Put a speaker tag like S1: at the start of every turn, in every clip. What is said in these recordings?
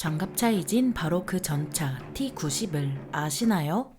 S1: 장갑차이진 바로 그 전차 T-90을 아시나요?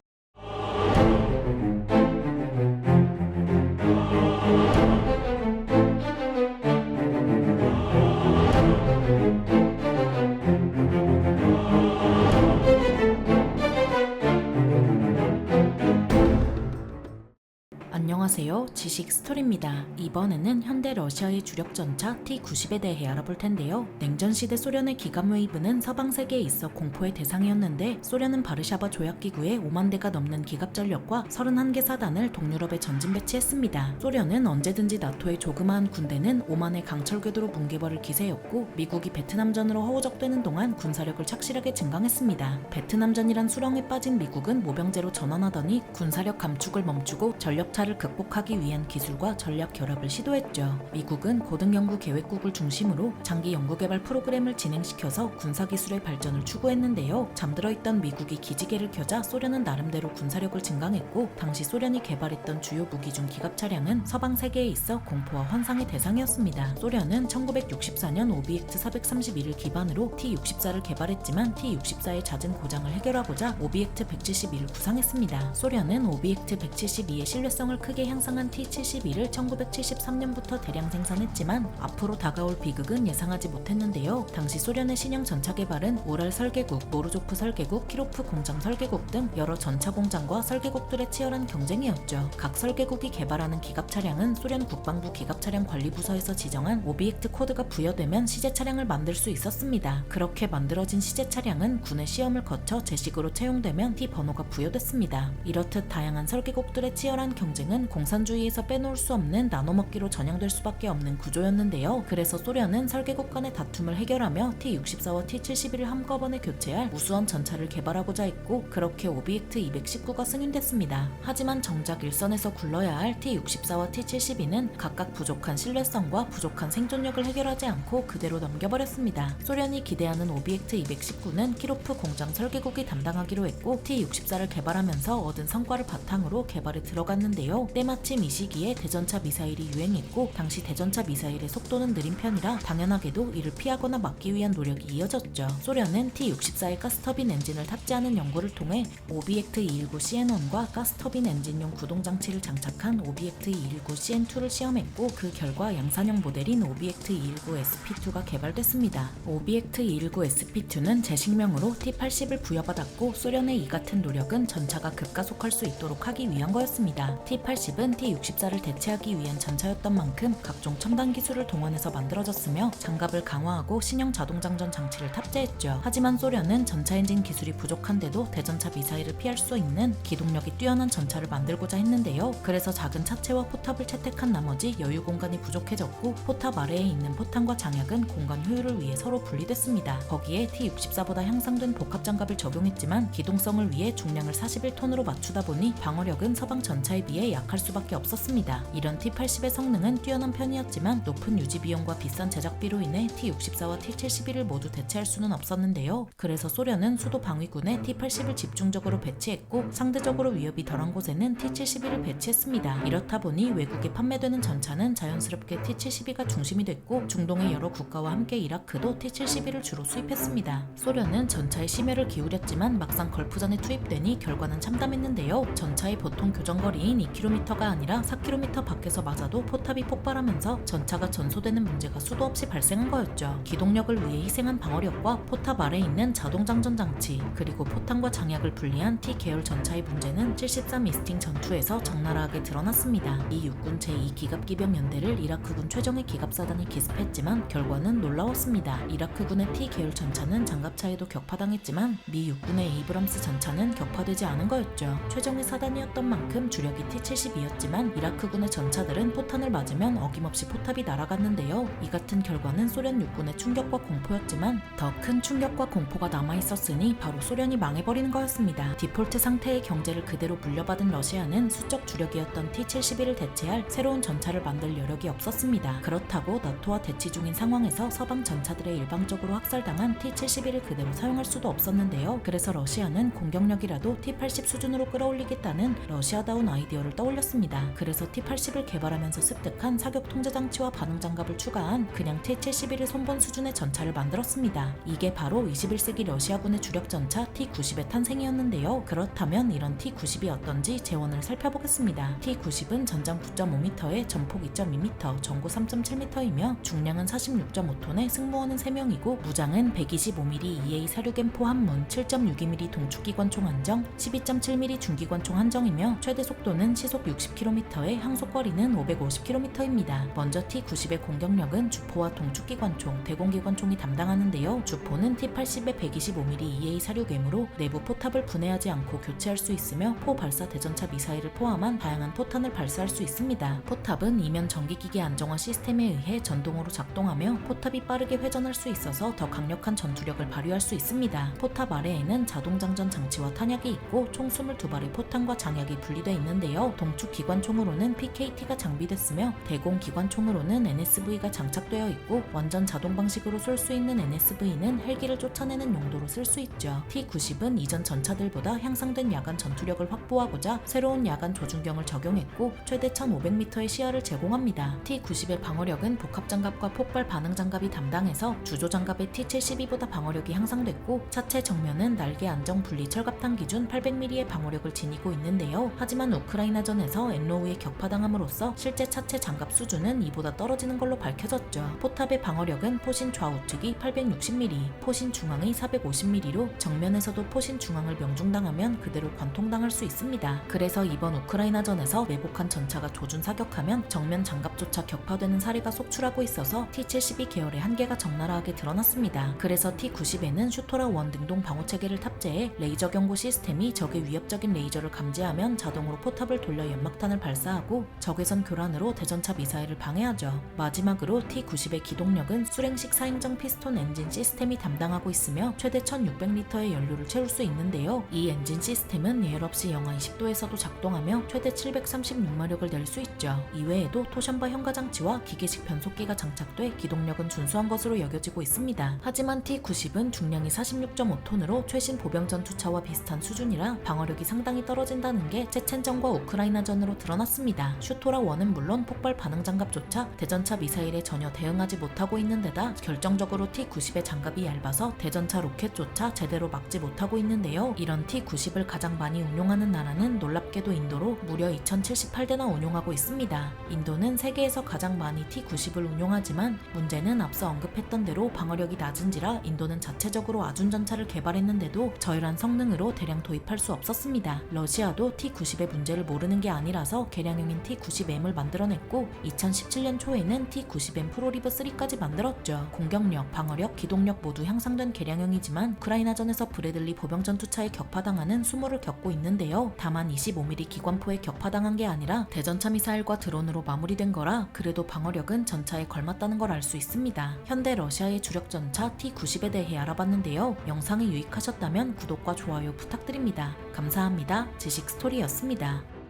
S1: 안녕하세요. 지식 스토리입니다. 이번에는 현대 러시아의 주력 전차 T-90에 대해 알아볼 텐데요. 냉전시대 소련의 기갑 웨이브는 서방 세계에 있어 공포의 대상이었는데, 소련은 바르샤바 조약기구에 5만 대가 넘는 기갑 전력과 31개 사단을 동유럽에 전진 배치했습니다. 소련은 언제든지 나토의 조그마한 군대는 오만의 강철 궤도로 뭉개버릴 기세였고, 미국이 베트남전으로 허우적대는 동안 군사력을 착실하게 증강했습니다. 베트남전이란 수렁에 빠진 미국은 모병제로 전환하더니 군사력 감축을 멈추고 전력차를 극복하기 위한 기술과 전략 결합을 시도했죠. 미국은 고등연구 계획국을 중심으로 장기 연구개발 프로그램을 진행시켜서 군사기술의 발전을 추구했는데요. 잠들어 있던 미국이 기지개를 켜자 소련은 나름대로 군사력을 증강했고, 당시 소련이 개발했던 주요 무기 중 기갑 차량은 서방 세계에 있어 공포와 환상의 대상이었습니다. 소련은 1964년 오비액트 431을 기반으로 T-64를 개발했지만 T-64의 잦은 고장을 해결하고자 오비액트 171을 구상했습니다. 소련은 오비액트 172의 신뢰성을 크게 향상한 T-72를 1973년부터 대량 생산했지만 앞으로 다가올 비극은 예상하지 못했는데요. 당시 소련의 신형 전차 개발은 우랄 설계국, 모르조프 설계국, 키로프 공장 설계국 등 여러 전차 공장과 설계국들의 치열한 경쟁이었죠. 각 설계국이 개발하는 기갑 차량은 소련 국방부 기갑 차량 관리부서에서 지정한 오비액트 코드가 부여되면 시제 차량을 만들 수 있었습니다. 그렇게 만들어진 시제 차량은 군의 시험을 거쳐 제식으로 채용되면 T 번호가 부여됐습니다. 이렇듯 다양한 설계국들의 치열한 경쟁은 공산주의에서 빼놓을 수 없는 나눠먹기로 전향될 수밖에 없는 구조였는데요. 그래서 소련은 설계국 간의 다툼을 해결하며 T-64와 T-71을 한꺼번에 교체할 우수한 전차를 개발하고자 했고, 그렇게 오비액트 219가 승인됐습니다. 하지만 정작 일선에서 굴러야 할 T-64와 T-72는 각각 부족한 신뢰성과 부족한 생존력을 해결하지 않고 그대로 넘겨버렸습니다. 소련이 기대하는 오비액트 219는 키로프 공장 설계국이 담당하기로 했고, T-64를 개발하면서 얻은 성과를 바탕으로 개발에 들어갔는데요. 때마침 이 시기에 대전차 미사일이 유행했고, 당시 대전차 미사일의 속도는 느린 편이라 당연하게도 이를 피하거나 막기 위한 노력이 이어졌죠. 소련은 T-64의 가스터빈 엔진을 탑재하는 연구를 통해 오비액트 219CN1과 가스터빈 엔진용 구동장치를 장착한 오비액트 219CN2를 시험했고, 그 결과 양산형 모델인 오비액트 219SP2가 개발됐습니다. 오비액트 219SP2는 제식명으로 T-80을 부여받았고, 소련의 이 같은 노력은 전차가 급가속할 수 있도록 하기 위한 거였습니다. T-80은 T-64를 대체하기 위한 전차였던 만큼 각종 첨단 기술을 동원해서 만들어졌으며 장갑을 강화하고 신형 자동장전 장치를 탑재했죠. 하지만 소련은 전차 엔진 기술이 부족한데도 대전차 미사일을 피할 수 있는 기동력이 뛰어난 전차를 만들고자 했는데요. 그래서 작은 차체와 포탑을 채택한 나머지 여유 공간이 부족해졌고, 포탑 아래에 있는 포탄과 장약은 공간 효율을 위해 서로 분리됐습니다. 거기에 T-64보다 향상된 복합 장갑을 적용했지만 기동성을 위해 중량을 41톤으로 맞추다 보니 방어력은 서방 전차에 비해 약할 수밖에 없었습니다. 이런 T-80의 성능은 뛰어난 편이었지만 높은 유지 비용과 비싼 제작비로 인해 T-64와 T-71을 모두 대체할 수는 없었는데요. 그래서 소련은 수도 방위군에 T-80을 집중적으로 배치했고, 상대적으로 위협이 덜한 곳에는 T-71을 배치했습니다. 이렇다 보니 외국에 판매되는 전차는 자연스럽게 T-72가 중심이 됐고, 중동의 여러 국가와 함께 이라크도 T-71을 주로 수입했습니다. 소련은 전차에 심혈을 기울였지만 막상 걸프전에 투입되니 결과는 참담했는데요. 전차의 보통 교정거리인 2km가 아니라 4km 밖에서 맞아도 포탑이 폭발하면서 전차가 전소되는 문제가 수도 없이 발생한 거였죠. 기동력을 위해 희생한 방어력과 포탑 아래에 있는 자동장전 장치, 그리고 포탄과 장약을 분리한 T-계열 전차의 문제는 73 이스팅 전투에서 적나라하게 드러났습니다. 미 육군 제2기갑기병 연대를 이라크군 최정예 기갑사단이 기습했지만 결과는 놀라웠습니다. 이라크군의 T-계열 전차는 장갑차에도 격파당했지만 미 육군의 에이브람스 전차는 격파되지 않은 거였죠. 최정예 사단이었던 만큼 주력이 T-72였지만 이라크군의 전차들은 포탄을 맞으면 어김없이 포탑이 날아갔는데요. 이 같은 결과는 소련 육군의 충격과 공포였지만 더 큰 충격과 공포가 남아있었으니 바로 소련이 망해버리는 거였습니다. 디폴트 상태의 경제를 그대로 물려받은 러시아는 수적 주력이었던 T-71을 대체할 새로운 전차를 만들 여력이 없었습니다. 그렇다고 나토와 대치 중인 상황에서 서방 전차들의 일방적으로 학살당한 T-71을 그대로 사용할 수도 없었는데요. 그래서 러시아는 공격력이라도 T-80 수준으로 끌어올리겠다는 러시아다운 아이디어를 떠올렸습니다. 있습니다. 그래서 T-80을 개발하면서 습득한 사격 통제 장치와 반응 장갑을 추가한 그냥 T-71을 손본 수준의 전차를 만들었습니다. 이게 바로 21세기 러시아군의 주력 전차 T-90의 탄생이었는데요. 그렇다면 이런 T-90이 어떤지 재원을 살펴보겠습니다. T-90은 전장 9.5m에 전폭 2.2m, 전고 3.7m이며 중량은 46.5톤에 승무원은 3명이고 무장은 125mm EA 사륙엠포 한문, 7.62mm 동축기관총 한정, 12.7mm 중기관총 한정이며 최대 속도는 시속 60km에 항속거리는 550km입니다. 먼저 T-90의 공격력은 주포와 동축기관총, 대공기관총이 담당하는데요. 주포는 T-80의 125mm EA 사륙엠으로 내부 포탑을 분해하지 않고 교체할 수 있으며 포발사 대전차 미사일을 포함한 다양한 포탄을 발사할 수 있습니다. 포탑은 이면 전기기계 안정화 시스템에 의해 전동으로 작동하며 포탑이 빠르게 회전할 수 있어서 더 강력한 전투력을 발휘할 수 있습니다. 포탑 아래에는 자동장전 장치와 탄약이 있고 총 22발의 포탄과 장약이 분리되어 있는데요. 동축 기관총으로는 PKT가 장비됐으며 대공 기관총으로는 NSV가 장착되어 있고 완전 자동 방식으로 쏠 수 있는 NSV는 헬기를 쫓아내는 용도로 쓸 수 있죠. T-90은 이전 전차들보다 향상된 야간 전투력을 확보하고자 새로운 야간 조준경을 적용했고 최대 1500m의 시야를 제공합니다. T-90의 방어력은 복합장갑과 폭발 반응장갑이 담당해서 주조장갑의 T-72보다 방어력이 향상됐고 차체 정면은 날개 안정 분리 철갑탄 기준 800mm의 방어력을 지니고 있는데요. 하지만 우크라이나전에서 엔로우에 격파당함으로써 실제 차체 장갑 수준은 이보다 떨어지는 걸로 밝혀졌죠. 포탑의 방어력은 포신 좌우측이 860mm, 포신 중앙이 450mm로 정면에서도 포신 중앙을 명중당하면 그대로 관통당할 수 있습니다. 그래서 이번 우크라이나전에서 매복한 전차가 조준 사격하면 정면 장갑조차 격파되는 사례가 속출하고 있어서 T-72 계열의 한계가 적나라하게 드러났습니다. 그래서 T-90에는 슈토라 원 능동 방어 체계를 탑재해 레이저 경고 시스템이 적의 위협적인 레이저를 감지하면 자동으로 포탑을 돌려 연막탄을 발사하고 적외선 교란으로 대전차 미사일을 방해하죠. 마지막으로 T-90의 기동력은 수랭식 사행정 피스톤 엔진 시스템이 담당하고 있으며 최대 1600L의 연료를 채울 수 있는데요. 이 엔진 시스템은 예열 없이 영하 20도에서도 작동하며 최대 736마력을 낼 수 있죠. 이외에도 토션바 현가 장치와 기계식 변속기가 장착돼 기동력은 준수한 것으로 여겨지고 있습니다. 하지만 T-90은 중량이 46.5톤으로 최신 보병 전투차와 비슷한 수준이라 방어력이 상당히 떨어진다는 게 체첸전과 우크라이나전으로 드러났습니다. 슈토라-1은 물론 폭발 반응 장갑조차 대전차 미사일에 전혀 대응하지 못하고 있는 데다 결정적으로 T-90의 장갑이 얇아서 대전차 로켓조차 제대로 막지 못하고 있는데요. 이런 T-90을 가장 많이 운용하는 나라는 놀랍게도 인도로 무려 2078대나 운용하고 있습니다. 인도는 세계에서 가장 많이 T-90을 운용하지만 문제는 앞서 언급했던 대로 방어력이 낮은지라 인도는 자체적으로 아준전차를 개발했는데도 저열한 성능으로 대량 도입할 수 없었습니다. 러시아도 T-90의 문제를 모르는 게 아니라서 개량형인 T-90M을 만들어냈고 2017년 초에는 T-90M 프로리브 3까지 만들었죠. 공격력, 방어력, 기동력 모두 향상된 개량형이지만 우크라이나전에서 브래들리 보병 전투차에 격파당하는 수모를 겪고 있는데요. 다만 25mm 기관포에 격파당한 게 아니라 대전차 미사일과 드론으로 마무리된 거라 그래도 방어력은 전차에 걸맞다는 걸 알 수 있습니다. 현대 러시아의 주력 전차 T-90에 대해 알아봤는데요. 영상이 유익하셨다면 구독과 좋아요 부탁드립니다. 감사합니다. 지식스토리였습니다.